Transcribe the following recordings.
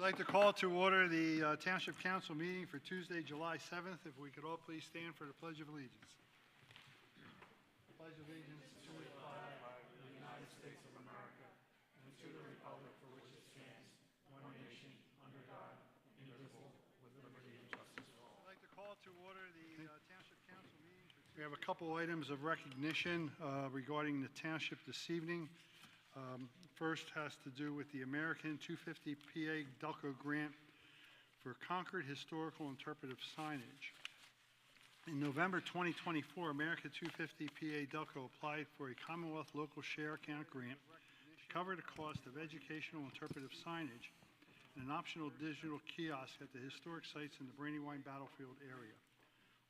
I'd like to call to order the Township Council meeting for Tuesday, July 7th. If we could all please stand for the Pledge of Allegiance. Pledge allegiance to the flag of the United States of America and to the republic for which it stands, one nation, under God, indivisible, with liberty and justice for all. I'd like to call to order the Township Council meeting. We have a couple items of recognition regarding the Township this evening. First has to do with the American 250 PA Delco grant for Concord Historical Interpretive Signage. In November 2024, America 250 PA Delco applied for a Commonwealth Local Share Account grant to cover the cost of educational interpretive signage and an optional digital kiosk at the historic sites in the Brandywine Battlefield area.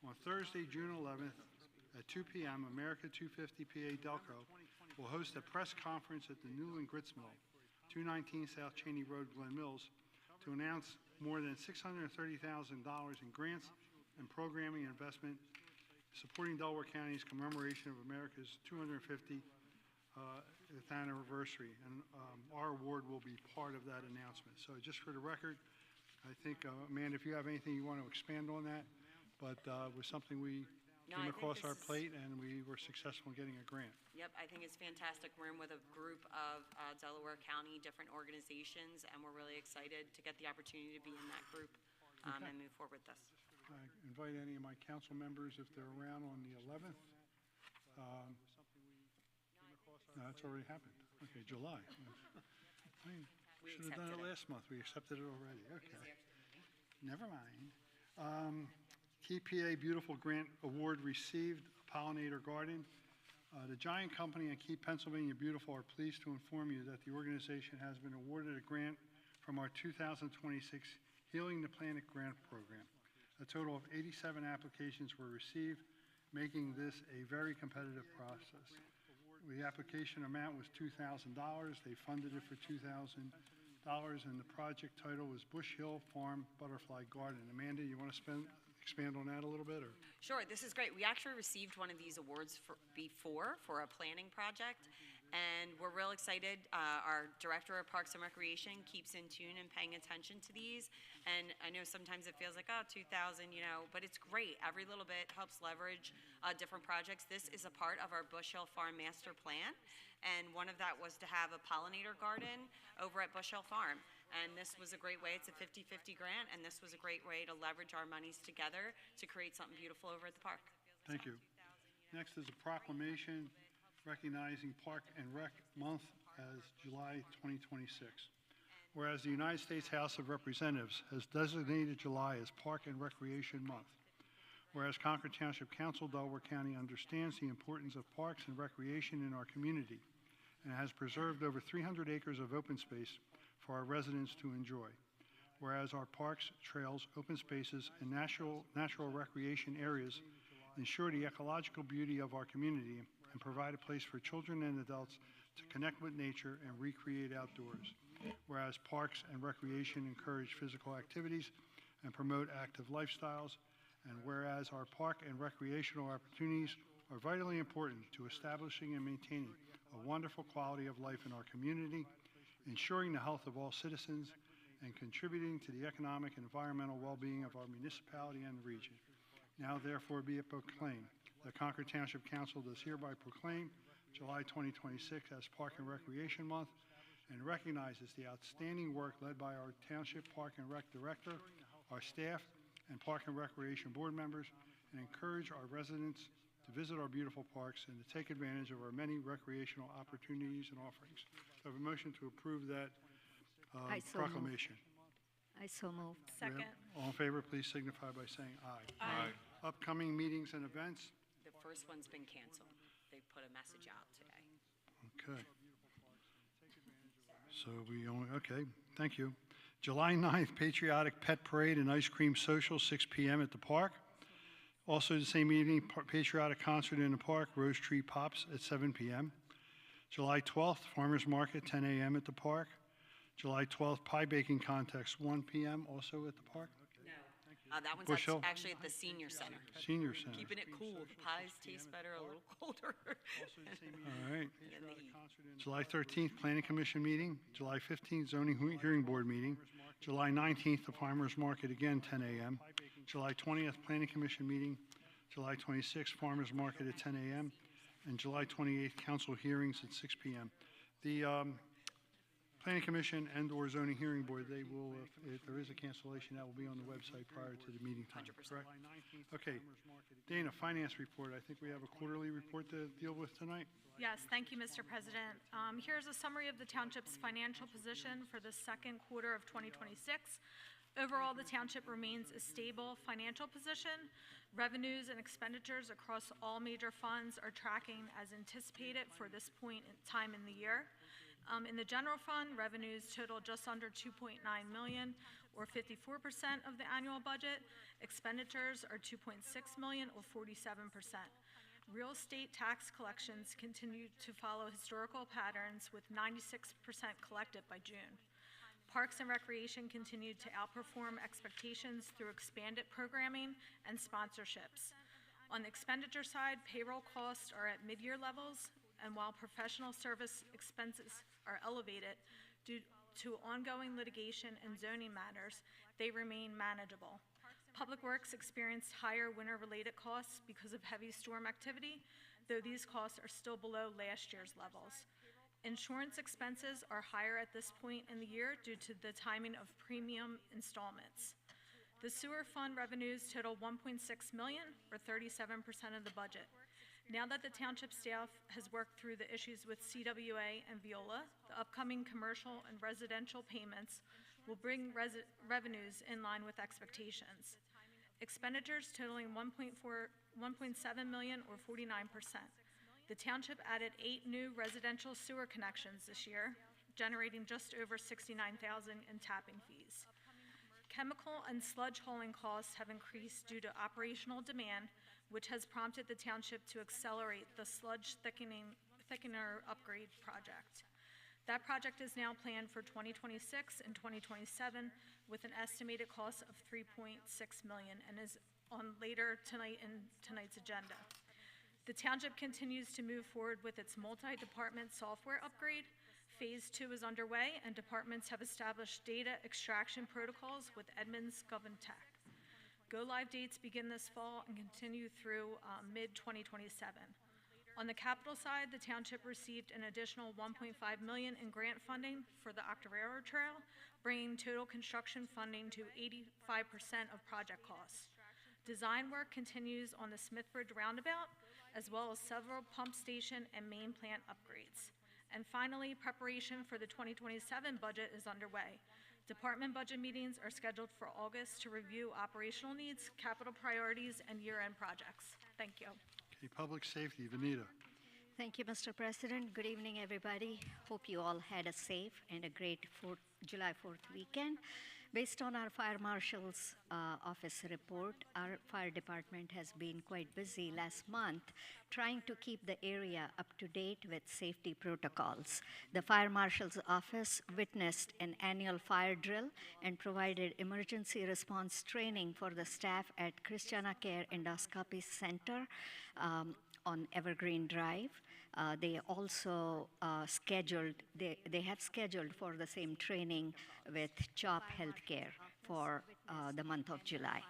On Thursday, June 11th at 2 p.m., America 250 PA Delco will host a press conference at the Newland Grits Mill, 219 South Cheney Road, Glen Mills, to announce more than $630,000 in grants and programming investment supporting Delaware County's commemoration of America's 250th anniversary. And our award will be part of that announcement. So just for the record, I think, Amanda, if you have anything you want to expand on that, but it was something we came across our plate, and we were successful in getting a grant. Yep, I think it's fantastic. We're in with a group of Delaware County different organizations, and we're really excited to get the opportunity to be in that group and move forward with this. I invite any of my council members, if they're around on the 11th. No, that's already happened. Okay, July. I should have done it last month. We accepted it already. Okay. Never mind. Key PA Beautiful Grant Award received, Pollinator Garden. The Giant Company and Keep Pennsylvania Beautiful are pleased to inform you that the organization has been awarded a grant from our 2026 Healing the Planet Grant Program. A total of 87 applications were received, making this a very competitive process. The application amount was $2,000. They funded it for $2,000, and the project title was Bush Hill Farm Butterfly Garden. Amanda, you want to expand on that a little bit? Or? Sure, this is great. We actually received one of these awards before for a planning project, and we're real excited. Our Director of Parks and Recreation keeps in tune and paying attention to these, and I know sometimes it feels like, oh, 2,000, you know, but it's great. Every little bit helps leverage different projects. This is a part of our Bush Hill Farm Master Plan, and one of that was to have a pollinator garden over at Bush Hill Farm. And this was a great way. It's a 50-50 grant, and this was a great way to leverage our monies together to create something beautiful over at the park. Thank you. Next is a proclamation recognizing Park and Rec Month as July 2026. Whereas the United States House of Representatives has designated July as Park and Recreation Month. Whereas Concord Township Council, Delaware County understands the importance of parks and recreation in our community and has preserved over 300 acres of open space for our residents to enjoy. Whereas our parks, trails, open spaces, and natural recreation areas ensure the ecological beauty of our community and provide a place for children and adults to connect with nature and recreate outdoors. Whereas parks and recreation encourage physical activities and promote active lifestyles. And whereas our park and recreational opportunities are vitally important to establishing and maintaining a wonderful quality of life in our community, ensuring the health of all citizens, and contributing to the economic and environmental well-being of our municipality and the region. Now, therefore, be it proclaimed that Concord Township Council does hereby proclaim July 2026 as Park and Recreation Month and recognizes the outstanding work led by our Township Park and Rec Director, our staff, and Park and Recreation Board members, and encourage our residents to visit our beautiful parks and to take advantage of our many recreational opportunities and offerings. So I have a motion to approve that proclamation. I so move. Second. All in favor, please signify by saying aye. Aye. Upcoming meetings and events. The first one's been canceled. They put a message out today. Okay. So okay, thank you. July 9th, Patriotic Pet Parade and Ice Cream Social, 6 p.m. at the park. Also the same evening, Patriotic Concert in the park, Rose Tree Pops at 7 p.m. July 12th, Farmers Market, 10 a.m. at the park. July 12th, Pie Baking Contest, 1 p.m. also at the park. No, that one's Bush Hill? actually at the Senior Center. Senior Center. Keeping it cool. The pies taste better a little colder. All right. In the heat. July 13th, Planning Commission meeting. July 15th, Zoning Hearing Board meeting. July 19th, the Farmers Market, again, 10 a.m. July 20th, Planning Commission meeting. July 26th, Farmers Market at 10 a.m. And July 28th, council hearings at 6 p.m. The Planning Commission and/or Zoning Hearing Board, they will, if there is a cancellation, that will be on the website prior to the meeting time, 100%. correct? Okay. Dana, finance report. I think we have a quarterly report to deal with tonight. Yes, thank you, Mr. President. Here's a summary of the township's financial position for the second quarter of 2026. Overall, the township remains a stable financial position. Revenues and expenditures across all major funds are tracking as anticipated for this point in time in the year. In the general fund, revenues total just under $2.9 million, or 54% of the annual budget. Expenditures are $2.6 million, or 47%. Real estate tax collections continue to follow historical patterns, with 96% collected by June. Parks and Recreation continued to outperform expectations through expanded programming and sponsorships. On the expenditure side, payroll costs are at mid-year levels, and while professional service expenses are elevated due to ongoing litigation and zoning matters, they remain manageable. Public Works experienced higher winter-related costs because of heavy storm activity, though these costs are still below last year's levels. Insurance expenses are higher at this point in the year due to the timing of premium installments. The sewer fund revenues total $1.6 million, or 37% of the budget. Now that the township staff has worked through the issues with CWA and Viola, the upcoming commercial and residential payments will bring revenues in line with expectations. Expenditures totaling $1.7 million, or 49%. The township added 8 new residential sewer connections this year, generating just over $69,000 in tapping fees. Chemical and sludge hauling costs have increased due to operational demand, which has prompted the township to accelerate the sludge thickener upgrade project. That project is now planned for 2026 and 2027 with an estimated cost of $3.6 million and is on later tonight in tonight's agenda. The township continues to move forward with its multi-department software upgrade. Phase 2 is underway, and departments have established data extraction protocols with Edmunds GovTech. Go-live dates begin this fall and continue through mid-2027. On the capital side, the township received an additional $1.5 million in grant funding for the Octorara Trail, bringing total construction funding to 85% of project costs. Design work continues on the Smithbridge Roundabout, as well as several pump station and main plant upgrades. And finally, preparation for the 2027 budget is underway. Department budget meetings are scheduled for August to review operational needs, capital priorities, and year-end projects. Thank you. Okay, public safety, Vanita. Thank you, Mr. President. Good evening, everybody. Hope you all had a safe and a great July 4th weekend. Based on our fire marshal's office report, our fire department has been quite busy last month trying to keep the area up to date with safety protocols. The fire marshal's office witnessed an annual fire drill and provided emergency response training for the staff at Christiana Care Endoscopy Center on Evergreen Drive. They also have scheduled for the same training with CHOP Healthcare for the month of July.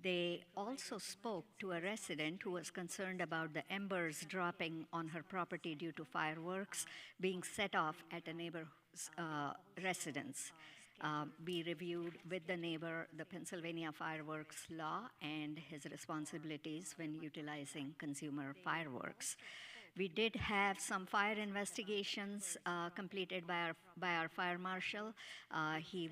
They also spoke to a resident who was concerned about the embers dropping on her property due to fireworks being set off at a neighbor's residence. We reviewed with the neighbor the Pennsylvania fireworks law and his responsibilities when utilizing consumer fireworks. We did have some fire investigations completed by our fire marshal. He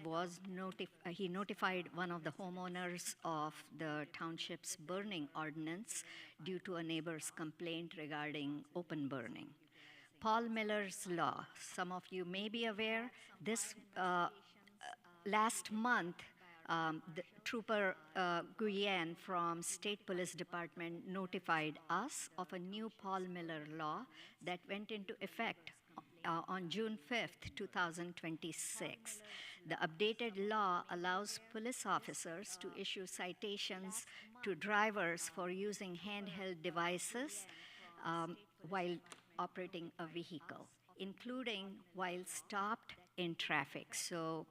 notified one of the homeowners of the township's burning ordinance due to a neighbor's complaint regarding open burning. Paul Miller's law. Some of you may be aware, this last month, the Trooper Guyen from State Police Department notified us of a new Paul Miller law that went into effect on June 5th, 2026. The updated law allows police officers to issue citations to drivers for using handheld devices while operating a vehicle, including while stopped in traffic. So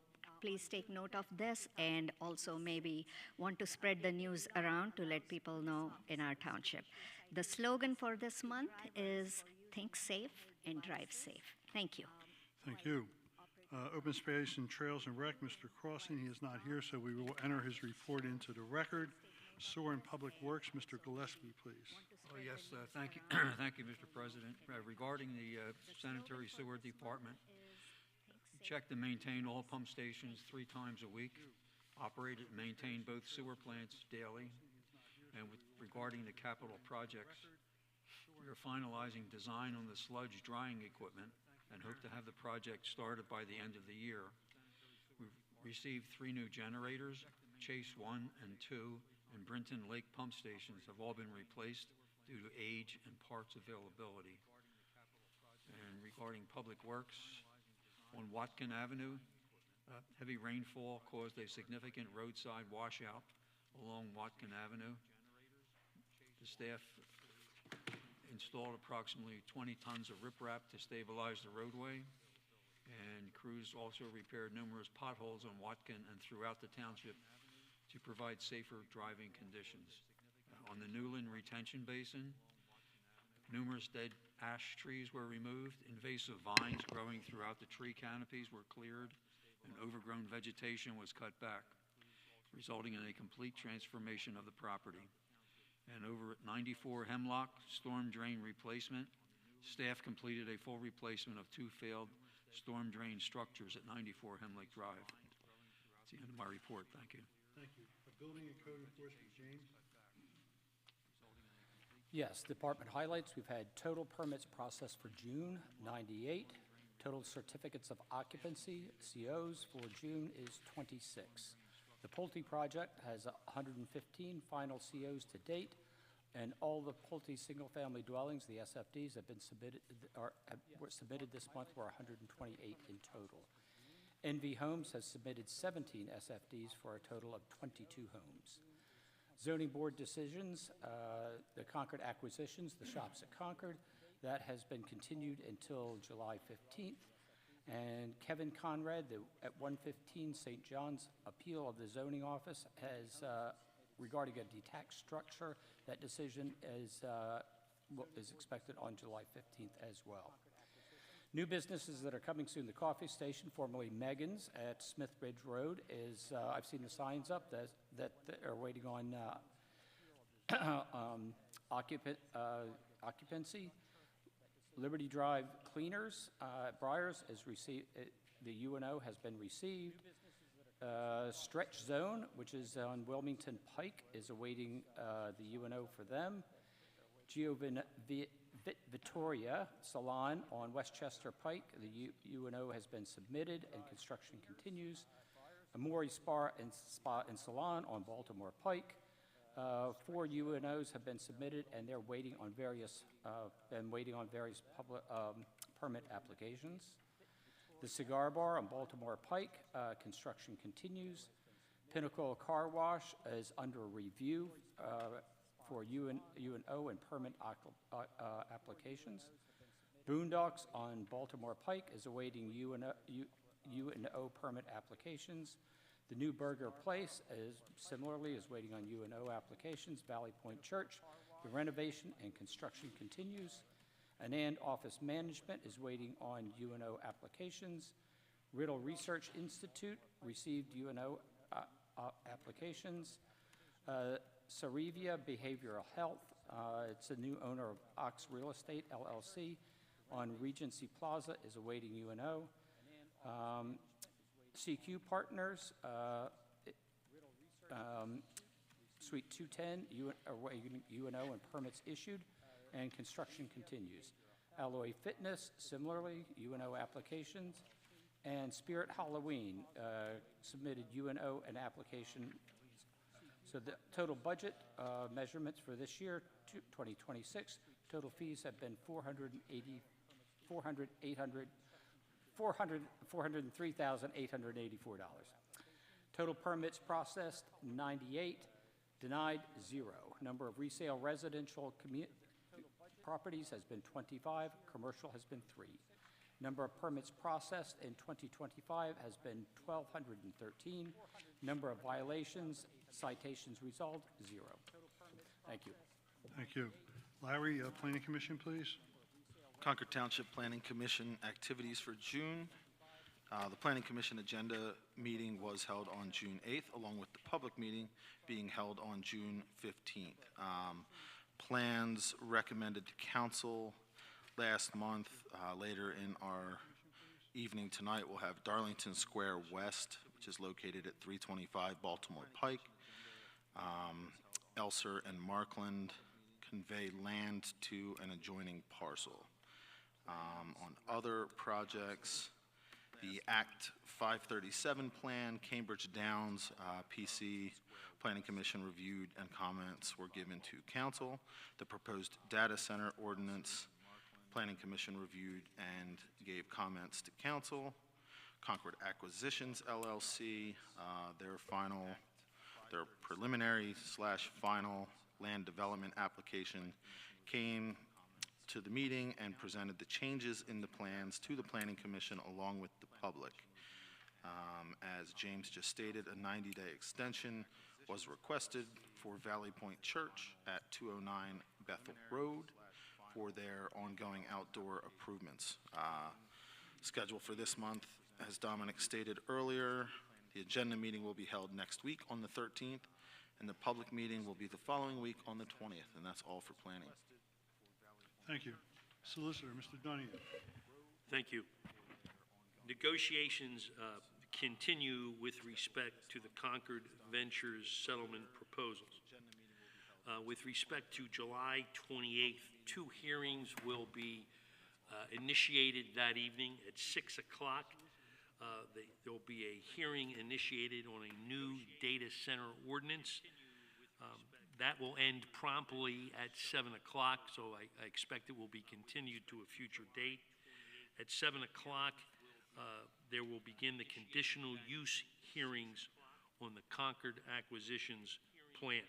please take note of this and also maybe want to spread the news around to let people know in our township. The slogan for this month is Think Safe and Drive Safe. Thank you. Thank you. Open Space and Trails and Rec, Mr. Crossing, he is not here, so we will enter his report into the record. Sewer and Public Works, Mr. Gillespie, please. Oh, yes, thank you, thank you, Mr. President. Regarding the sanitary sewer department, check and maintain all pump stations 3 times a week, operated and maintain both sewer plants daily, and regarding the capital projects, we are finalizing design on the sludge drying equipment and hope to have the project started by the end of the year. We've received 3 new generators. Chase 1 and 2 and Brinton Lake pump stations have all been replaced due to age and parts availability. And regarding Public Works, on Watkin Avenue, heavy rainfall caused a significant roadside washout along Watkin Avenue. The staff installed approximately 20 tons of riprap to stabilize the roadway, and crews also repaired numerous potholes on Watkin and throughout the township to provide safer driving conditions. On the Newland Retention Basin, numerous dead ash trees were removed, invasive vines growing throughout the tree canopies were cleared, and overgrown vegetation was cut back, resulting in a complete transformation of the property. And over at 94 Hemlock, storm drain replacement. Staff completed a full replacement of 2 failed storm drain structures at 94 Hemlock Drive. That's the end of my report. Thank you. Thank you. Building and Code Enforcement, James. Yes, department highlights. We've had total permits processed for June, 98. Total certificates of occupancy, COs, for June is 26. The Pulte project has 115 final COs to date, and all the Pulte single-family dwellings, the SFDs, have been submitted, were submitted this month, were 128 in total. NV Homes has submitted 17 SFDs for a total of 22 homes. Zoning board decisions, the Concord acquisitions, the shops at Concord, that has been continued until July 15th. And Kevin Conrad, at 115 St. John's appeal of the zoning office, has, regarding a detached structure, that decision is expected on July 15th as well. New businesses that are coming soon, the coffee station, formerly Megan's at Smith Ridge Road, is, I've seen the signs up that are waiting on occupancy. Liberty Drive Cleaners, Briars is received, the UNO has been received. Stretch Zone, which is on Wilmington Pike, is awaiting the UNO for them. Vittoria Salon on Westchester Pike, the UNO has been submitted and construction continues. Amori Spa and Salon on Baltimore Pike. 4 UNOs have been submitted, and they're waiting on various public permit applications. The Cigar Bar on Baltimore Pike, construction continues. Pinnacle Car Wash is under review for UNO and permit applications. Boondocks on Baltimore Pike is awaiting UNO permit applications. The New Burger Place similarly is waiting on UNO applications. Valley Point Church, the renovation and construction continues. Anand Office Management is waiting on UNO applications. Riddle Research Institute received UNO applications. Sarivia Behavioral Health, it's a new owner of Ox Real Estate, LLC, on Regency Plaza, is awaiting UNO. CQ Partners, Suite 210, awaiting UNO and permits issued, and construction continues. Alloy Fitness, similarly, UNO applications. And Spirit Halloween submitted UNO and application. So the total budget measurements for this year, 2026, total fees have been $403,884. Total permits processed, 98. Denied, 0. Number of resale residential properties has been 25. Commercial has been 3. Number of permits processed in 2025 has been 1,213. Number of violations, citations resolved, 0. Thank you. Thank you. Larry, Planning Commission, please. Concord Township Planning Commission activities for June. The Planning Commission agenda meeting was held on June 8th, along with the public meeting being held on June 15th. Plans recommended to council last month. Later in our evening tonight, we'll have Darlington Square West, which is located at 325 Baltimore Pike. Elser and Markland convey land to an adjoining parcel. On other projects, the Act 537 plan, Cambridge Downs, PC, Planning Commission reviewed and comments were given to council. The proposed data center ordinance, Planning Commission reviewed and gave comments to council. Concord Acquisitions LLC, their preliminary/final land development application came to the meeting and presented the changes in the plans to the Planning Commission along with the public. As James just stated, a 90-day extension was requested for Valley Point Church at 209 Bethel Road for their ongoing outdoor improvements. Scheduled for this month, as Dominic stated earlier, the agenda meeting will be held next week on the 13th, and the public meeting will be the following week on the 20th, and that's all for planning. Thank you. Solicitor, Mr. Donahue. Thank you. Negotiations continue with respect to the Concord Ventures settlement proposals. With respect to July 28th, 2 hearings will be initiated that evening at 6 o'clock. There will be a hearing initiated on a new data center ordinance. That will end promptly at 7 o'clock, so I expect it will be continued to a future date. At 7 o'clock, there will begin the conditional use hearings on the Concord Acquisitions Plan.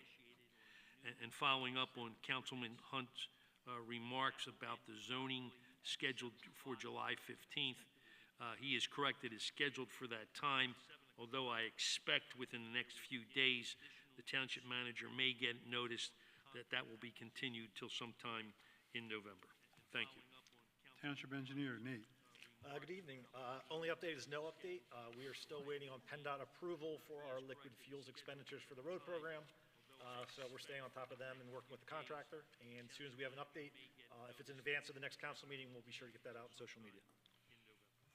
And following up on Councilman Hunt's remarks about the zoning scheduled for July 15th, he is correct, it is scheduled for that time, although I expect within the next few days the township manager may get notice that that will be continued till sometime in November. Thank you. Township Engineer, Nate. Good evening. Only update is no update. We are still waiting on PennDOT approval for our liquid fuels expenditures for the road program. So we're staying on top of them and working with the contractor. And as soon as we have an update, if it's in advance of the next council meeting, we'll be sure to get that out on social media.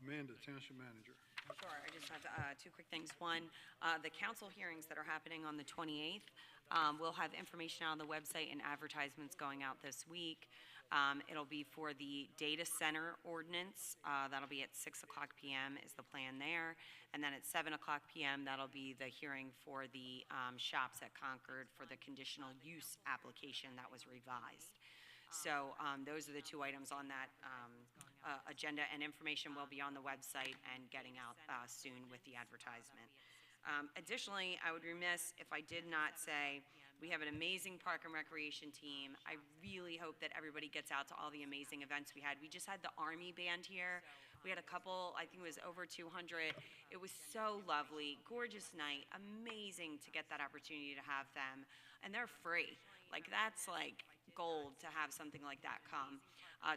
Amanda, Township Manager. Sure, I just have 2 quick things. One, the council hearings that are happening on the 28th, we'll have information on the website and advertisements going out this week. It'll be for the data center ordinance. That'll be at 6 o'clock p.m. is the plan there. And then at 7 o'clock p.m., that'll be the hearing for the shops at Concord for the conditional use application that was revised. So those are the 2 items on that agenda, and information will be on the website and getting out soon with the advertisement. Additionally, I would be remiss if I did not say we have an amazing park and recreation team. I really hope that everybody gets out to all the amazing events we had. We just had the Army Band here. We had a couple, I think it was over 200. It was so lovely, gorgeous night, amazing to get that opportunity to have them. And they're free. Like, that's like gold to have something like that come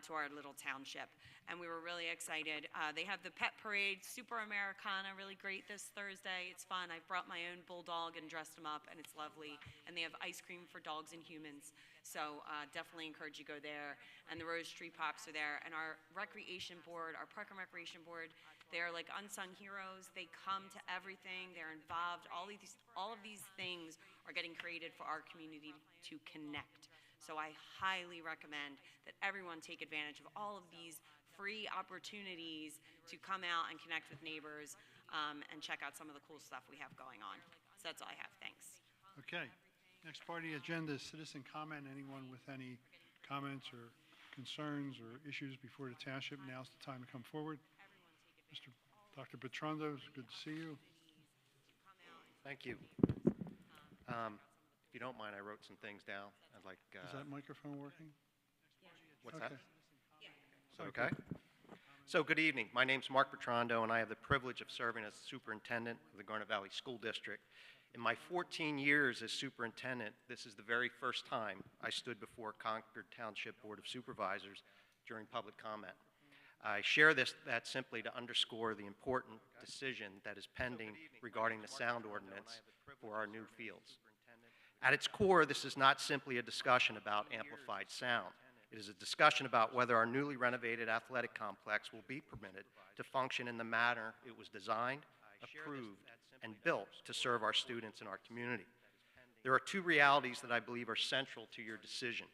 to our little township. And we were really excited. They have the pet parade, Super Americana, really great this Thursday. It's fun. I brought my own bulldog and dressed him up, and it's lovely. And they have ice cream for dogs and humans. So definitely encourage you to go there. And the Rose Tree Pops are there. And our recreation board, our park and recreation board, they're like unsung heroes. They come to everything. They're involved. All of these things are getting created for our community to connect. So I highly recommend that everyone take advantage of all of these free opportunities to come out and connect with neighbors and check out some of the cool stuff we have going on. So that's all I have. Thanks. Okay. Next part of the agenda is citizen comment. Anyone with any comments or concerns or issues before the township, now's the time to come forward. Dr. Bertrando, it's good to see you. Thank you. If you don't mind, I wrote some things down. I'd like. Is that microphone working? What's Okay. that? Is that okay? So good evening. My name's Mark Bertrando, and I have the privilege of serving as superintendent of the Garnet Valley School District. In my 14 years as superintendent, this is the very first time I stood before Concord Township Board of Supervisors during public comment. I share that simply to underscore the important decision that is pending regarding the sound ordinance for our new fields. At its core, this is not simply a discussion about amplified sound. It is a discussion about whether our newly renovated athletic complex will be permitted to function in the manner it was designed, approved, and built to serve our students and our community. There are two realities that I believe are central to your decision.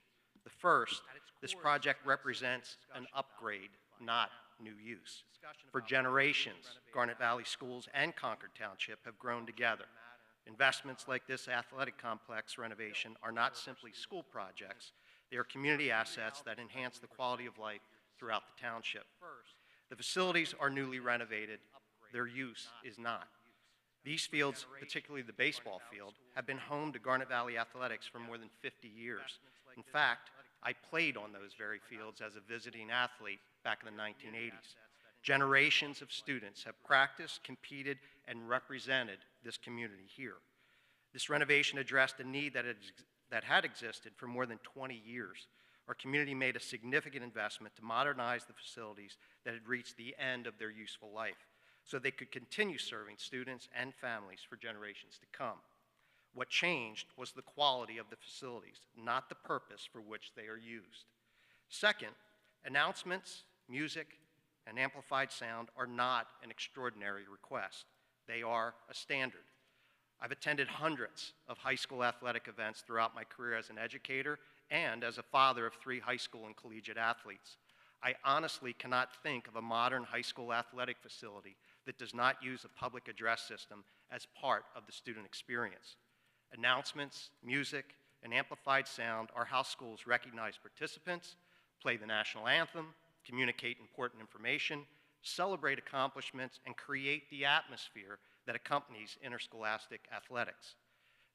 The first, this project represents an upgrade, not new use. For generations, Garnet Valley Schools and Concord Township have grown together. Investments like this athletic complex renovation are not simply school projects. They are community assets that enhance the quality of life throughout the township. The facilities are newly renovated. Their use is not. These fields, particularly the baseball field, have been home to Garnet Valley Athletics for more than 50 years. In fact, I played on those very fields as a visiting athlete back in the 1980s. Generations of students have practiced, competed, and represented this community here. This renovation addressed a need that had existed for more than 20 years. Our community made a significant investment to modernize the facilities that had reached the end of their useful life so they could continue serving students and families for generations to come. What changed was the quality of the facilities, not the purpose for which they are used. Second, announcements, music, and amplified sound are not an extraordinary request. They are a standard. I've attended hundreds of high school athletic events throughout my career as an educator and as a father of 3 high school and collegiate athletes. I honestly cannot think of a modern high school athletic facility that does not use a public address system as part of the student experience. Announcements, music, and amplified sound are how schools recognize participants, play the national anthem, communicate important information, celebrate accomplishments, and create the atmosphere that accompanies interscholastic athletics.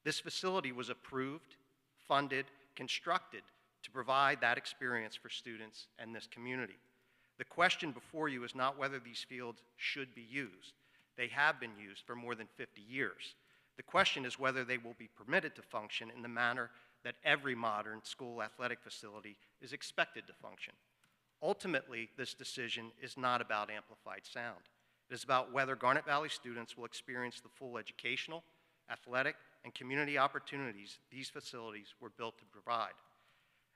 This facility was approved, funded, constructed to provide that experience for students and this community. The question before you is not whether these fields should be used. They have been used for more than 50 years. The question is whether they will be permitted to function in the manner that every modern school athletic facility is expected to function. Ultimately, this decision is not about amplified sound. It is about whether Garnet Valley students will experience the full educational, athletic, and community opportunities these facilities were built to provide.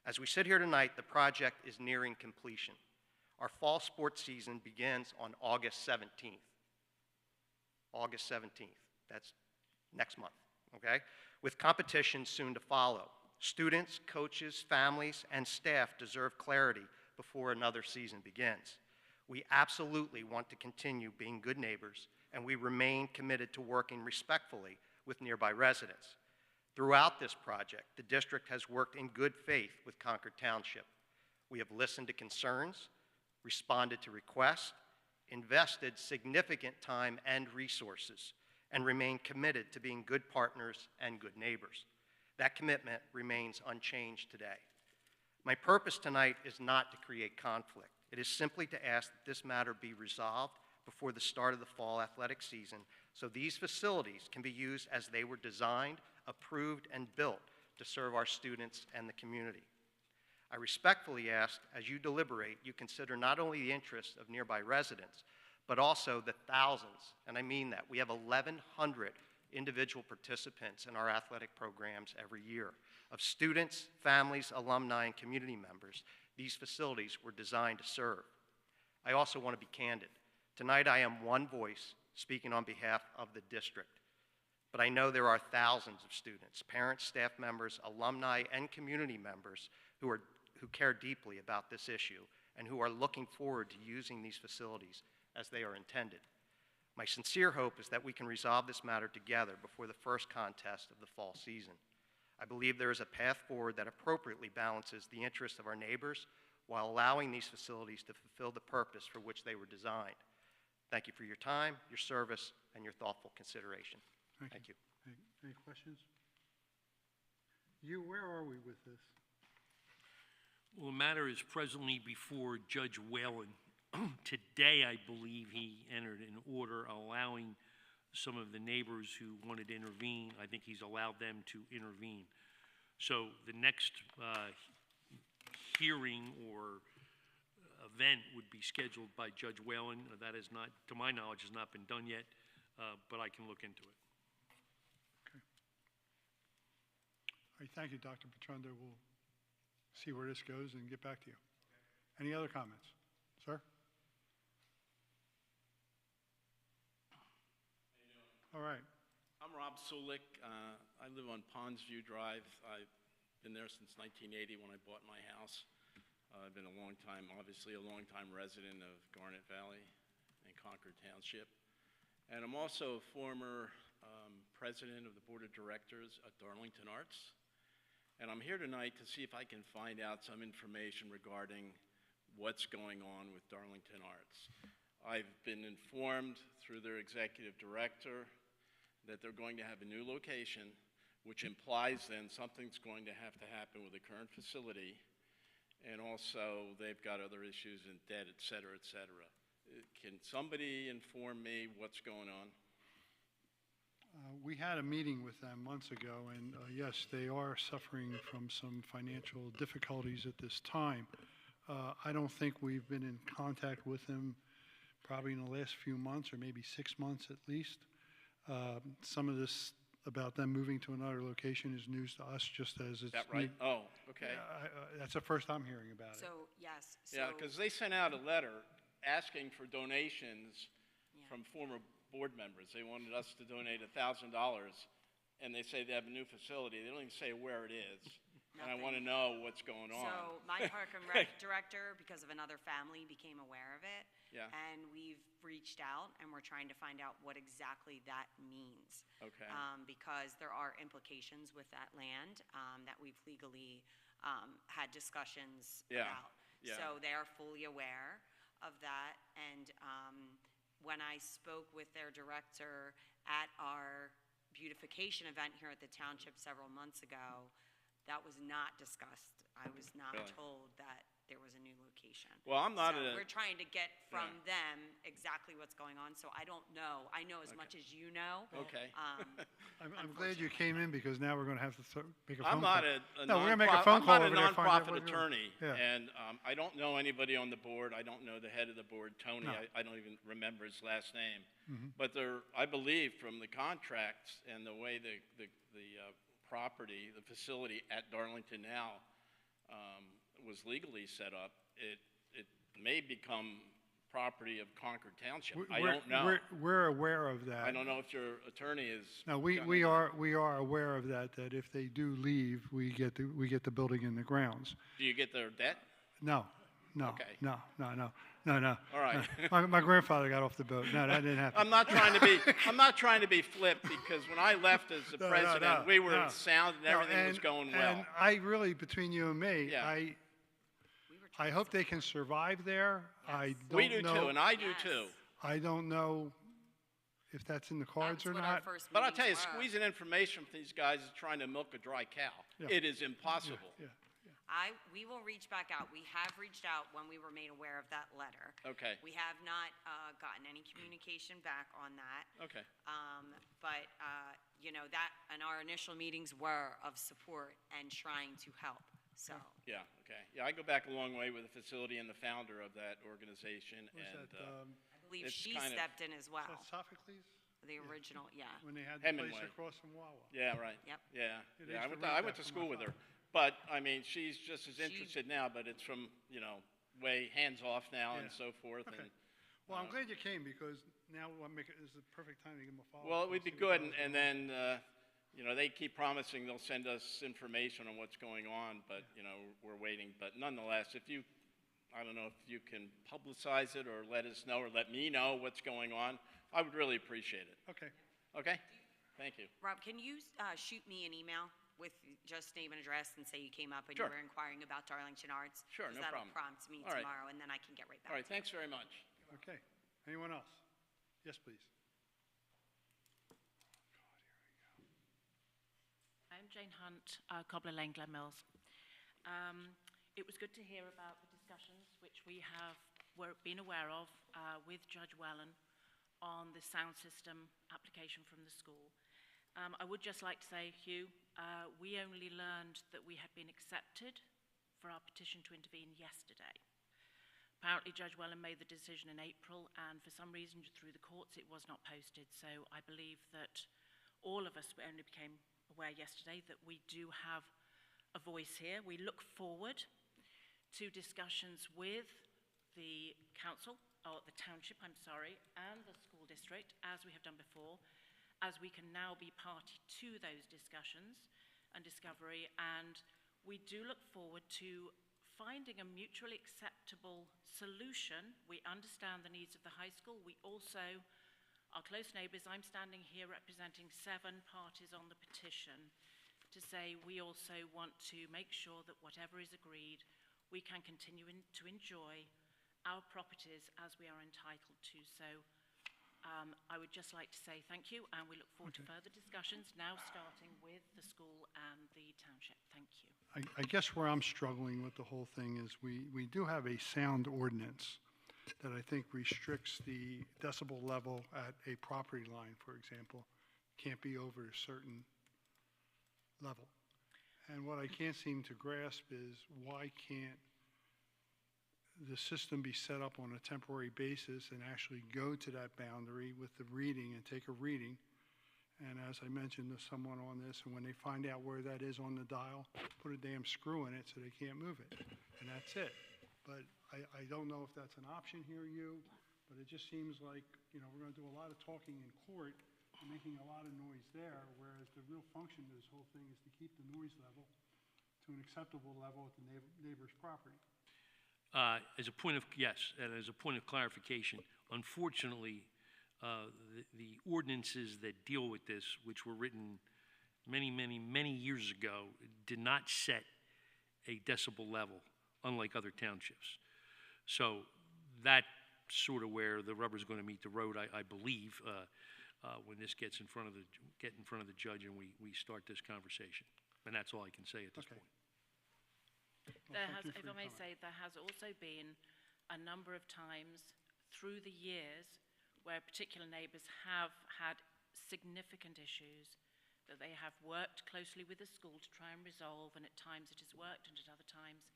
As we sit here tonight, the project is nearing completion. Our fall sports season begins on August 17th. August 17th. That's next month, okay? With competition soon to follow. Students, coaches, families, and staff deserve clarity before another season begins. We absolutely want to continue being good neighbors, and we remain committed to working respectfully with nearby residents. Throughout this project, the district has worked in good faith with Concord Township. We have listened to concerns, responded to requests, invested significant time and resources, and remain committed to being good partners and good neighbors. That commitment remains unchanged today. My purpose tonight is not to create conflict. It is simply to ask that this matter be resolved before the start of the fall athletic season so these facilities can be used as they were designed, approved, and built to serve our students and the community. I respectfully ask, as you deliberate, you consider not only the interests of nearby residents, but also the thousands, and I mean that. We have 1,100 individual participants in our athletic programs every year, of students, families, alumni, and community members these facilities were designed to serve. I also want to be candid. Tonight I am one voice speaking on behalf of the district, but I know there are thousands of students, parents, staff members, alumni, and community members who care deeply about this issue and who are looking forward to using these facilities as they are intended. My sincere hope is that we can resolve this matter together before the first contest of the fall season. I believe there is a path forward that appropriately balances the interests of our neighbors while allowing these facilities to fulfill the purpose for which they were designed. Thank you for your time, your service, and your thoughtful consideration. Thank you. Any questions? Where are we with this? Well, the matter is presently before Judge Whalen Today, I believe he entered an order allowing some of the neighbors who wanted to intervene, I think he's allowed them to intervene. So the next hearing or event would be scheduled by Judge Whalen. That is not, to my knowledge, has not been done yet, but I can look into it. All right, thank you, Dr. Petrando. We'll see where this goes and get back to you. Any other comments? Sir? All right. I'm Rob Sulik. I live on Ponds View Drive. I've been there since 1980 when I bought my house. I've been a long time resident of Garnet Valley and Concord Township. And I'm also a former president of the Board of Directors at Darlington Arts. And I'm here tonight to see if I can find out some information regarding what's going on with Darlington Arts. I've been informed through their executive director that they're going to have a new location, which implies then something's going to happen with the current facility, and also they've got other issues in debt, et cetera, et cetera. Can somebody inform me what's going on? We had a meeting with them months ago, and yes, they are suffering from some financial difficulties at this time. I don't think we've been in contact with them probably in the last few months, or maybe 6 months at least. Some of this about them moving to another location is news to us, just as it's... Is that right? Oh, okay. That's the first I'm hearing about it. So, yes. Yeah, because they sent out a letter asking for donations from former board members. They wanted us to donate $1,000, and they say they have a new facility. They don't even say where it is. And I want to know what's going on. So my Park and Rec director, because of another family, became aware of it. Yeah. And we've reached out, and we're trying to find out what exactly that means. Okay. Because there are implications with that land that we've legally had discussions about. Yeah. So they are fully aware of that. And when I spoke with their director at our beautification event here at the township several months ago, that was not discussed. I was not Really? told that there was a new location. Well, I'm not So a... we're trying to get from them exactly what's going on, so I don't know. I know as much as you know. Okay. I'm glad you came in, because now we're going to have to make a phone I'm call. not a No, we're going to make a phone call over there. I'm not a nonprofit attorney, Yeah. and I don't know anybody on the board. I don't know the head of the board, Tony. No. I don't even remember his last name. But there, I believe from the contracts and the way the property, the facility at Darlington now was legally set up, it may become property of Concord Township. I don't know. We're aware of that. I don't know if your attorney is... No, we are aware of that, that if they do leave, we get the building in the grounds. Do you get their debt? No. Okay. No. All right. My grandfather got off the boat. No, that didn't happen. I'm not trying to be flip, because when I left as the president, we were sound and everything was going well. And I really, between you and me, Yeah. I hope they can survive there. I don't We do know. too, and I do too. I don't know if that's in the cards or That's what our not. first But I'll tell you, meetings were. squeezing information from these guys is trying to milk a dry cow. Yeah. It is impossible. Yeah. We will reach back out. We have reached out when we were made aware of that letter. Okay. We have not gotten any communication back on that. Okay. But, that, and our initial meetings were of support and trying to help, so. Yeah, okay. Yeah, I go back a long way with the facility and the founder of that organization, Was and that, I believe it's she kind of- stepped in as well, was that Sophocles? the original, yeah. When they had the place Hemingway. across from Wawa. yeah, right. Yep. Yeah, It yeah. is to read I that went to from school my with her, father. but I mean, she's just as interested now, but it's from way hands off now and Yeah. so forth. Okay. And Well, I'm glad you came, because now this is the perfect time to give them a follow-up. well, it would be see what good, goes and on. then they keep promising they'll send us information on what's going on, but we're waiting. But nonetheless, I don't know if you can publicize it or let us know or let me know what's going on, I would really appreciate it. Okay. Okay? Thank you. Rob, can you shoot me an email with just name and address and say you came up and Sure. you were inquiring about Darlington Arts? Sure, no 'Cause that'll problem. prompt me All right. tomorrow, and then I can get right back All right, to you. thanks very much. Okay. Anyone else? Yes, please. I'm Jane Hunt, Cobbler Lane, Glen Mills. It was good to hear about the discussions which we have been aware of with Judge Wellen on the sound system application from the school. I would just like to say, Hugh, we only learned that we had been accepted for our petition to intervene yesterday. Apparently, Judge Wellen made the decision in April, and for some reason through the courts it was not posted. So I believe that all of us only became aware yesterday that we do have a voice here. We look forward to discussions with the council, or the township, I'm sorry, and the school district, as we have done before, as we can now be party to those discussions and discovery, and we do look forward to finding a mutually acceptable solution. We understand the needs of the high school. We also are close neighbours. I'm standing here representing 7 parties on the petition to say we also want to make sure that whatever is agreed, we can continue to enjoy our properties as we are entitled to. So I would just like to say thank you, and we look forward to further discussions, now starting with the school and the township. Thank you. I guess where I'm struggling with the whole thing is we do have a sound ordinance that I think restricts the decibel level at a property line, for example. Can't be over a certain level. And what I can't seem to grasp is why can't the system be set up on a temporary basis and actually go to that boundary with the reading and take a reading. And as I mentioned to someone on this, and when they find out where that is on the dial, put a damn screw in it so they can't move it. And that's it. But I don't know if that's an option here, but it just seems like, we're going to do a lot of talking in court and making a lot of noise there, whereas the real function of this whole thing is to keep the noise level to an acceptable level at the neighbor's property. As a point of, yes, and as a point of clarification, unfortunately, the ordinances that deal with this, which were written many, many, many years ago, did not set a decibel level, unlike other townships. So that's sort of where the rubber's going to meet the road, I believe, when this gets in front of the judge and we start this conversation. And that's all I can say at this point. There has, if I may say, there has also been a number of times through the years where particular neighbours have had significant issues that they have worked closely with the school to try and resolve, and at times it has worked and at other times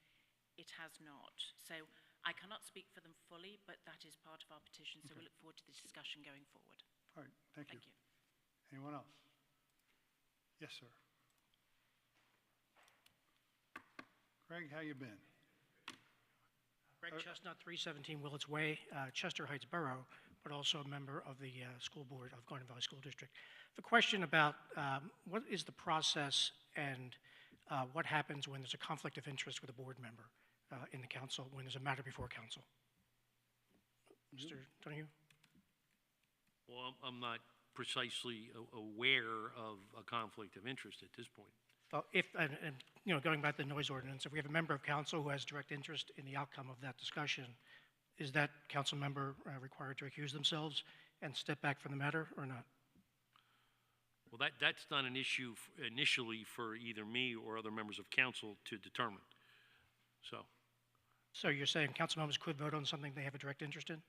it has not. So I cannot speak for them fully, but that is part of our petition, so we look forward to the discussion going forward. All right, thank you. Thank you. Anyone else? Yes, sir. Greg, how you been? Greg Chestnut, 317 Willets Way, Chester Heights Borough, but also a member of the school board of Garden Valley School District. The question about what is the process and what happens when there's a conflict of interest with a board member in the council, when there's a matter before council? Mr. Donahue? Well, I'm not precisely aware of a conflict of interest at this point. Well, going back to the noise ordinance, if we have a member of council who has direct interest in the outcome of that discussion, is that council member required to recuse themselves and step back from the matter or not? Well, that's not an issue initially for either me or other members of council to determine. So you're saying council members could vote on something they have a direct interest in?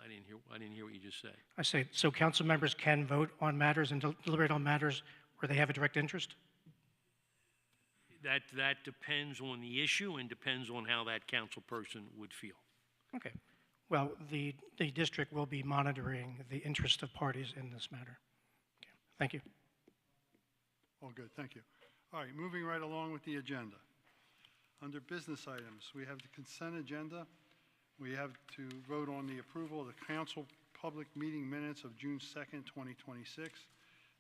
I didn't hear what you just said. I say, so council members can vote on matters and deliberate on matters where they have a direct interest? That depends on the issue and depends on how that council person would feel. Okay. Well, the district will be monitoring the interest of parties in this matter. Okay. Thank you. All good, thank you. All right, moving right along with the agenda. Under business items, we have the consent agenda. We have to vote on the approval of the council public meeting minutes of June 2nd, 2026.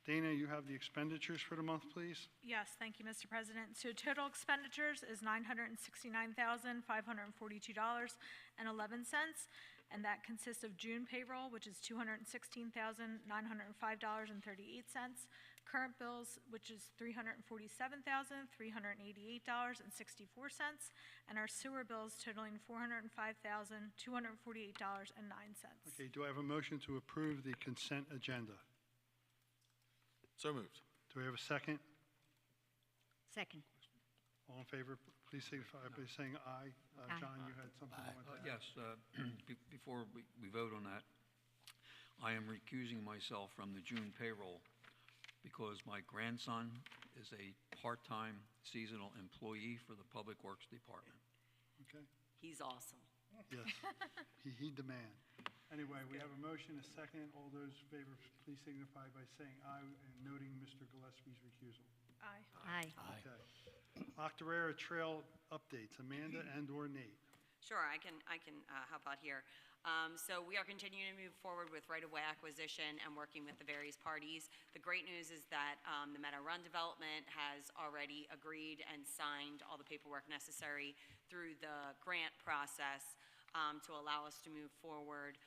Dana, you have the expenditures for the month, please? Yes, thank you, Mr. President. So total expenditures is $969,542.11, and that consists of June payroll, which is $216,905.38, current bills, which is $347,388.64, and our sewer bills totaling $405,248.09. Okay, do I have a motion to approve the consent agenda? So moved. Do we have a second? Second. All in favor, please signify by saying aye. John, you had something you wanted to add? Yes, before we vote on that, I am recusing myself from the June payroll because my grandson is a part-time seasonal employee for the Public Works Department. Okay? He's awesome. Yes. He demand. Anyway, we have a motion, a second. All those in favor, please signify by saying aye and noting Mr. Gillespie's recusal. Aye. Aye. Okay. Octorara Trail updates, Amanda and/or Nate. Sure, I can help out here. So we are continuing to move forward with right-of-way acquisition and working with the various parties. The great news is that the Meadow Run Development has already agreed and signed all the paperwork necessary through the grant process to allow us to move forward.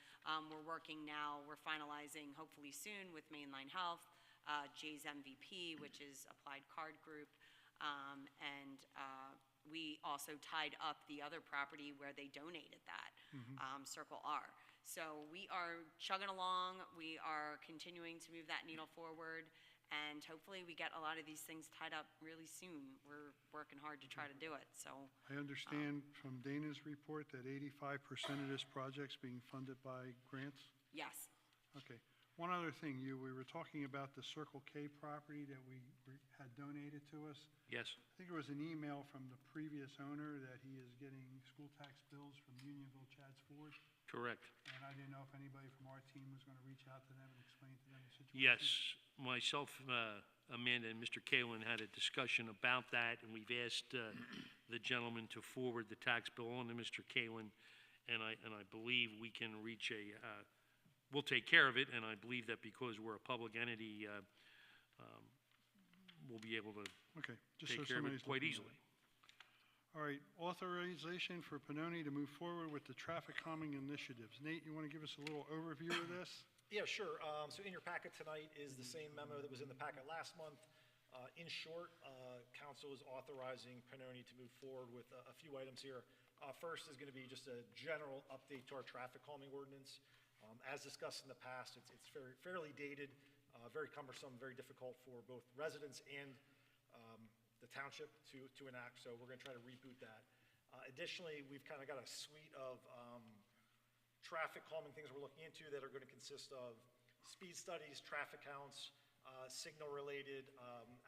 We're working now, we're finalizing hopefully soon with Mainline Health, Jay's MVP, which is Applied Card Group, and we also tied up the other property where they donated that, Circle R. So we are chugging along. We are continuing to move that needle forward, and hopefully we get a lot of these things tied up really soon. We're working hard to try to do it, so. I understand from Dana's report that 85% of this project's being funded by grants? Yes. Okay. One other thing, we were talking about the Circle K property that we had donated to us. Yes. I think it was an email from the previous owner that he is getting school tax bills from Unionville Chadds Ford. Correct. And I didn't know if anybody from our team was going to reach out to them and explain to them the situation. Yes, myself, Amanda, and Mr. Kalin had a discussion about that, and we've asked the gentleman to forward the tax bill on to Mr. Kalin, and I believe we can reach we'll take care of it, and I believe that because we're a public entity, we'll be able to Okay, just so take care of it somebody's quite looking at easily. it. All right, authorization for Pannoni to move forward with the traffic calming initiatives. Nate, you want to give us a little overview of this? Yeah, sure. So in your packet tonight is the same memo that was in the packet last month. In short, council is authorizing Pannoni to move forward with a few items here. First is going to be just a general update to our traffic calming ordinance. As discussed in the past, it's fairly dated, very cumbersome, very difficult for both residents and the township to enact, so we're going to try to reboot that. Additionally, we've kind of got a suite of traffic calming things we're looking into that are going to consist of speed studies, traffic counts, signal-related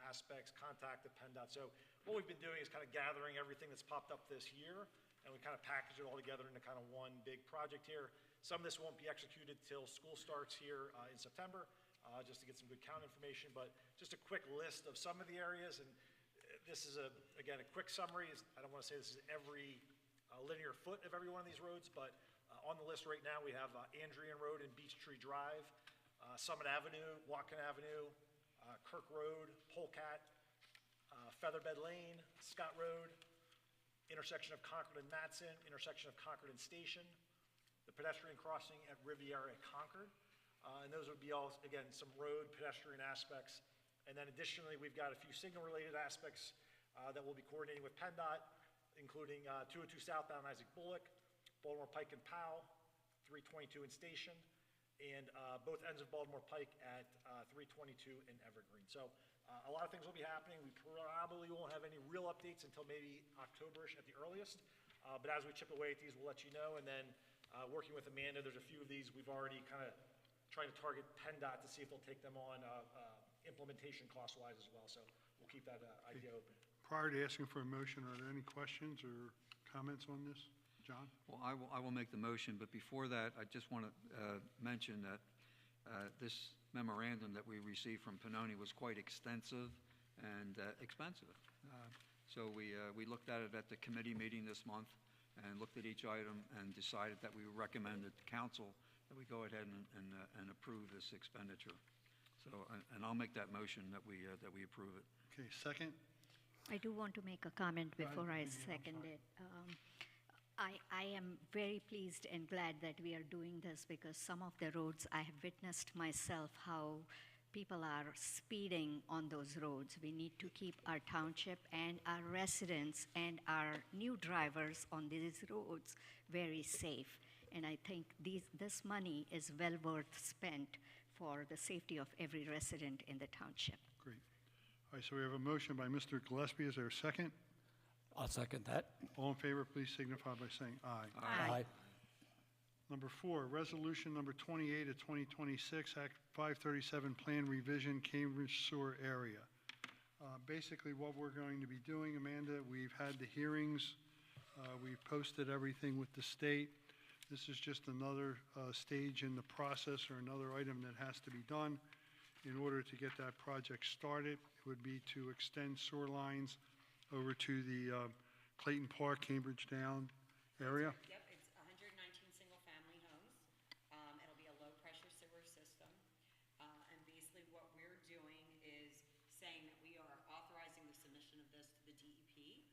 aspects, contact at PennDOT. So what we've been doing is kind of gathering everything that's popped up this year, and we kind of package it all together into kind of one big project here. Some of this won't be executed till school starts here in September, just to get some good count information, but just a quick list of some of the areas, and this is, again, a quick summary. I don't want to say this is every linear foot of every one of these roads, but on the list right now, we have Andrian Road and Beech Tree Drive, Summit Avenue, Watkin Avenue, Kirk Road, Polecat, Featherbed Lane, Scott Road, intersection of Concord and Matson, intersection of Concord and Station, the pedestrian crossing at Riviera at Concord. And those would be all, again, some road pedestrian aspects. And then additionally, we've got a few signal-related aspects that we'll be coordinating with PennDOT, including 202 southbound Isaac Bullock, Baltimore Pike and Powell, 322 in Station, and both ends of Baltimore Pike at 322 in Evergreen. So a lot of things will be happening. We probably won't have any real updates until maybe October-ish at the earliest. But as we chip away at these, we'll let you know. And then working with Amanda, there's a few of these we've already kind of trying to target PennDOT to see if they'll take them on implementation cost-wise as well. So we'll keep that idea open. Prior to asking for a motion, are there any questions or comments on this? John? Well, I will make the motion, but before that, I just want to mention that this memorandum that we received from Pannoni was quite extensive and expensive. So we looked at it at the committee meeting this month and looked at each item and decided that we recommended to council that we go ahead and approve this expenditure. So, and I'll make that motion that we approve it. Okay, second? I do want to make a comment Go ahead, before I Vivian, I'm second sorry. it. I am very pleased and glad that we are doing this because some of the roads I have witnessed myself how people are speeding on those roads. We need to keep our township and our residents and our new drivers on these roads very safe. And I think this money is well worth spent for the safety of every resident in the township. Great. All right, so we have a motion by Mr. Gillespie. Is there a second? I'll second that. All in favor, please signify by saying aye. Aye. Number 4, Resolution Number 28 of 2026, Act 537 Plan Revision, Cambridge Sewer Area. Basically, what we're going to be doing, Amanda, we've had the hearings, we've posted everything with the state. This is just another stage in the process, or another item that has to be done in order to get that project started. It would be to extend sewer lines over to the Clayton Park, Cambridge Down area. Yep, it's 119 single-family homes. It'll be a low-pressure sewer system. And basically what we're doing is saying that we are authorizing the submission of this to the DEP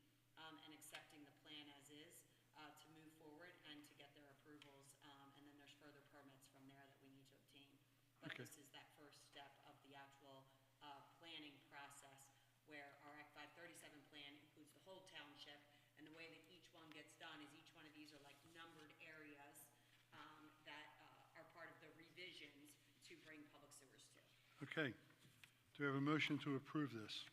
and accepting the plan as is to move forward and to get their approvals. And then there's further permits from there that we need to obtain. But Okay. this is that first step of the actual planning process, where our Act 537 plan includes the whole township. And the way that each one gets done is each one of these are like numbered areas that are part of the revisions to bring public sewers to. Okay. Do we have a motion to approve this?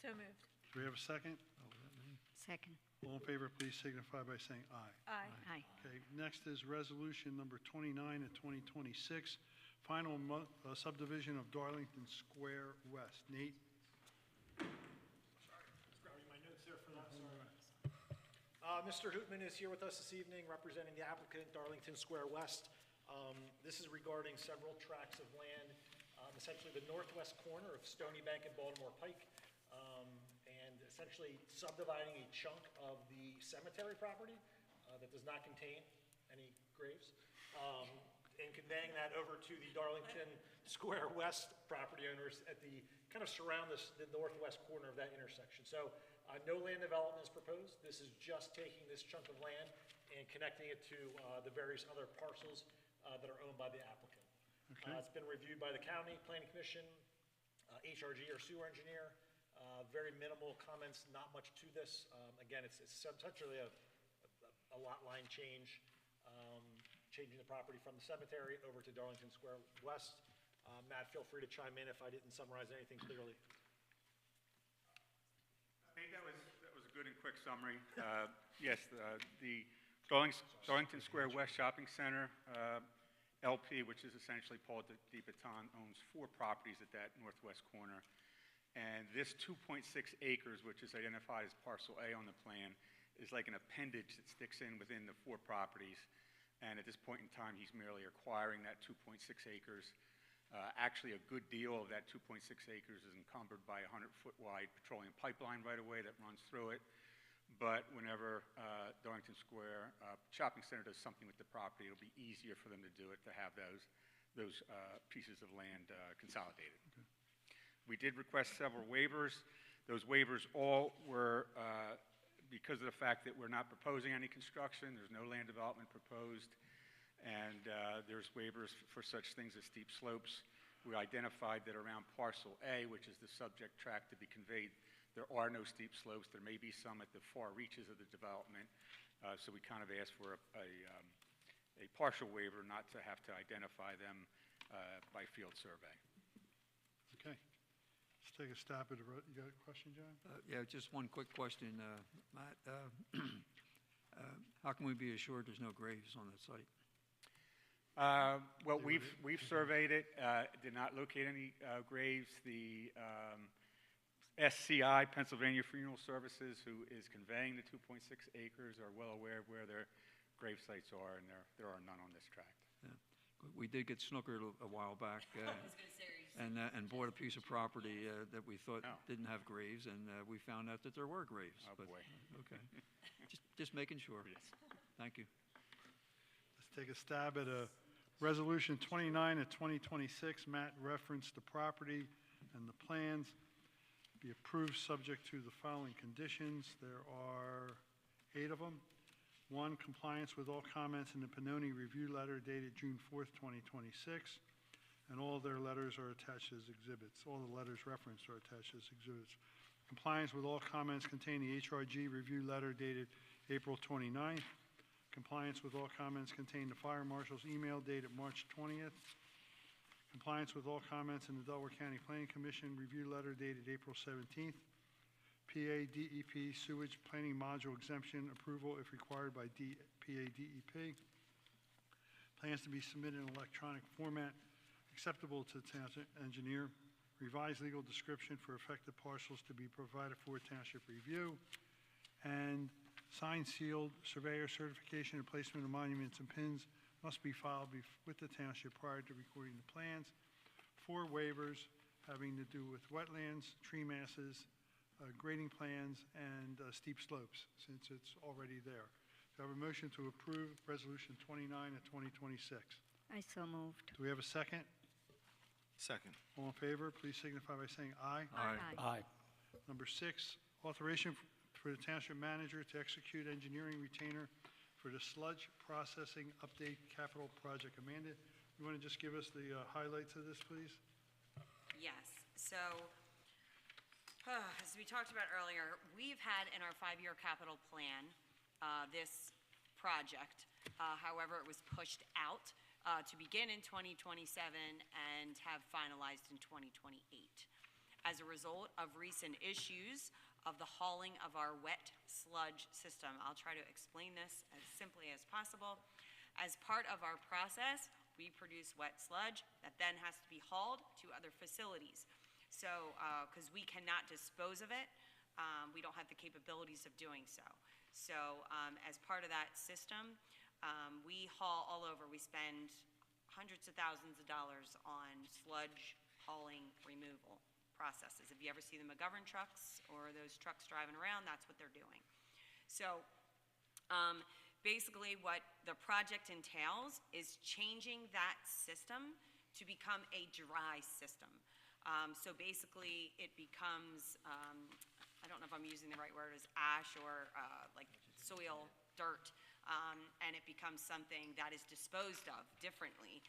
So moved. Do we have a second? Second. All in favor, please signify by saying aye. Aye. Aye. Okay, next is Resolution Number 29 of 2026, final subdivision of Darlington Square West. Nate? Grabbing my notes there for that, sorry. Mr. Hootman is here with us this evening, representing the applicant, Darlington Square West. This is regarding several tracts of land, essentially the northwest corner of Stony Bank and Baltimore Pike, and essentially subdividing a chunk of the cemetery property that does not contain any graves, and conveying that over to the Darlington Square West property owners at the, kind of surround the northwest corner of that intersection. So no land development is proposed. This is just taking this chunk of land and connecting it to the various other parcels that are owned by the applicant. Okay. It's been reviewed by the county, planning commission, HRG or sewer engineer. Very minimal comments, not much to this. Again, it's essentially a lot line change, changing the property from the cemetery over to Darlington Square West. Matt, feel free to chime in if I didn't summarize anything clearly. I think that was a good and quick summary. Yes, the Darlington Square West Shopping Center, LP, which is essentially Paul DeBaton, owns 4 properties at that northwest corner. And this 2.6 acres, which is identified as parcel A on the plan, is like an appendage that sticks in within the 4 properties. And at this point in time, he's merely acquiring that 2.6 acres. Actually, a good deal of that 2.6 acres is encumbered by a 100-foot wide petroleum pipeline right away that runs through it. But whenever Darlington Square Shopping Center does something with the property, it'll be easier for them to do it, to have those pieces of land consolidated. Okay. We did request several waivers. Those waivers all were because of the fact that we're not proposing any construction, there's no land development proposed, and there's waivers for such things as steep slopes. We identified that around parcel A, which is the subject tract to be conveyed, there are no steep slopes. There may be some at the far reaches of the development, so we kind of asked for a partial waiver, not to have to identify them by field survey. Okay. Let's take a stab at it. You got a question, John? Yeah, just one quick question, Matt. How can we be assured there's no graves on that site? Well, we've surveyed it, did not locate any graves. The SCI, Pennsylvania Funeral Services, who is conveying the 2.6 acres, are well aware of where their grave sites are, and there are none on this tract. Yeah. We did get snookered a while back and bought a piece of property that we thought didn't have graves, and we found out that there were graves. Oh, but, boy. Okay. just making sure. Yes. Thank you. Let's take a stab at a Resolution 29 of 2026. Matt referenced the property and the plans. Be approved subject to the following conditions. There are 8 of them. 1, compliance with all comments in the Pannoni review letter dated June 4th, 2026. And all their letters are attached as exhibits. All the letters referenced are attached as exhibits. Compliance with all comments contained in the HRG review letter dated April 29th. Compliance with all comments contained in the Fire Marshal's email dated March 20th. Compliance with all comments in the Delaware County Planning Commission review letter dated April 17th. PA DEP sewage planning module exemption approval if required by PA DEP. Plans to be submitted in electronic format acceptable to the township engineer. Revised legal description for affected parcels to be provided for township review. And signed, sealed, surveyor certification and placement of monuments and pins must be filed with the township prior to recording the plans. 4 waivers having to do with wetlands, tree masses, grading plans, and steep slopes, since it's already there. Do I have a motion to approve Resolution 29 of 2026? I so moved. Do we have a second? Second. All in favor, please signify by saying aye. Aye. Number 6, authorization for the township manager to execute engineering retainer for the sludge processing update capital project. Amanda, you want to just give us the highlights of this, please? Yes, so, as we talked about earlier, we've had in our 5-year capital plan, this project. However, it was pushed out to begin in 2027 and have finalized in 2028. As a result of recent issues of the hauling of our wet sludge system, I'll try to explain this as simply as possible. As part of our process, we produce wet sludge that then has to be hauled to other facilities. So, because we cannot dispose of it, we don't have the capabilities of doing so. So, as part of that system, we haul all over. We spend hundreds of thousands of dollars on sludge hauling removal processes. If you ever see the McGovern trucks or those trucks driving around, that's what they're doing. So, basically what the project entails is changing that system to become a dry system. So basically it becomes, I don't know if I'm using the right word, as ash or like soil, dirt, and it becomes something that is disposed of differently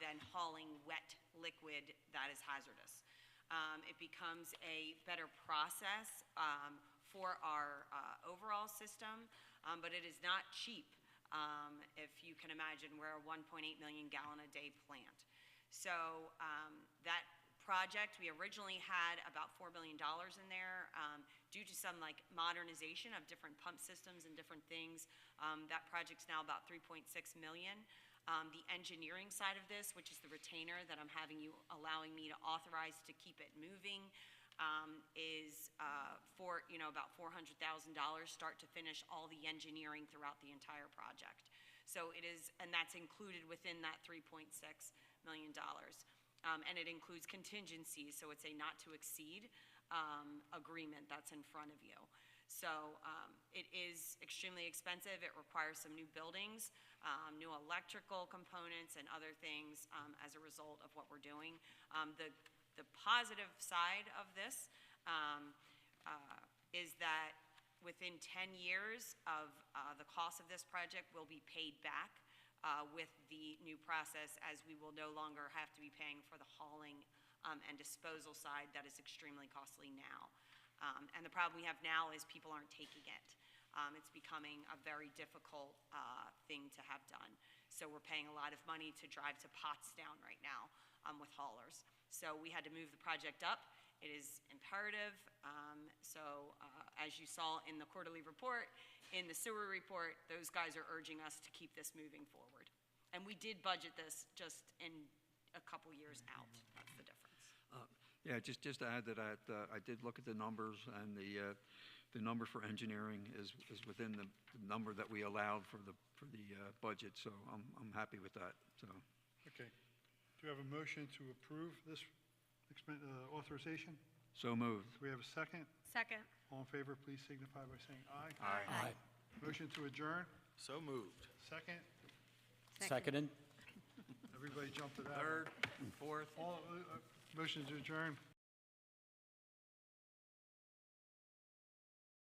than hauling wet liquid that is hazardous. It becomes a better process for our overall system, but it is not cheap. If you can imagine, we're a 1.8 million gallon a day plant. So that project, we originally had about $4 million in there. Due to some like modernization of different pump systems and different things, that project's now about 3.6 million. The engineering side of this, which is the retainer that I'm allowing me to authorize to keep it moving, is for about $400,000 start to finish all the engineering throughout the entire project. So it is, and that's included within that $3.6 million. And it includes contingencies, so it's a not to exceed agreement that's in front of you. So it is extremely expensive. It requires some new buildings, new electrical components and other things as a result of what we're doing. The positive side of this is that within 10 years of the cost of this project will be paid back with the new process, as we will no longer have to be paying for the hauling and disposal side that is extremely costly now. And the problem we have now is people aren't taking it. It's becoming a very difficult thing to have done. So we're paying a lot of money to drive to Pottstown right now with haulers. So we had to move the project up. It is imperative. As you saw in the quarterly report, in the sewer report, those guys are urging us to keep this moving forward. And we did budget this just in a couple years out. That's the difference. Yeah, just to add to that, I did look at the numbers, and the number for engineering is within the number that we allowed for the budget, so I'm happy with that. So. Okay. Do you have a motion to approve this authorization? So moved. Do we have a second? Second. All in favor, please signify by saying aye. Aye. Motion to adjourn? So moved. Second? Seconded. Everybody jump to that. Third, fourth. Motion to adjourn?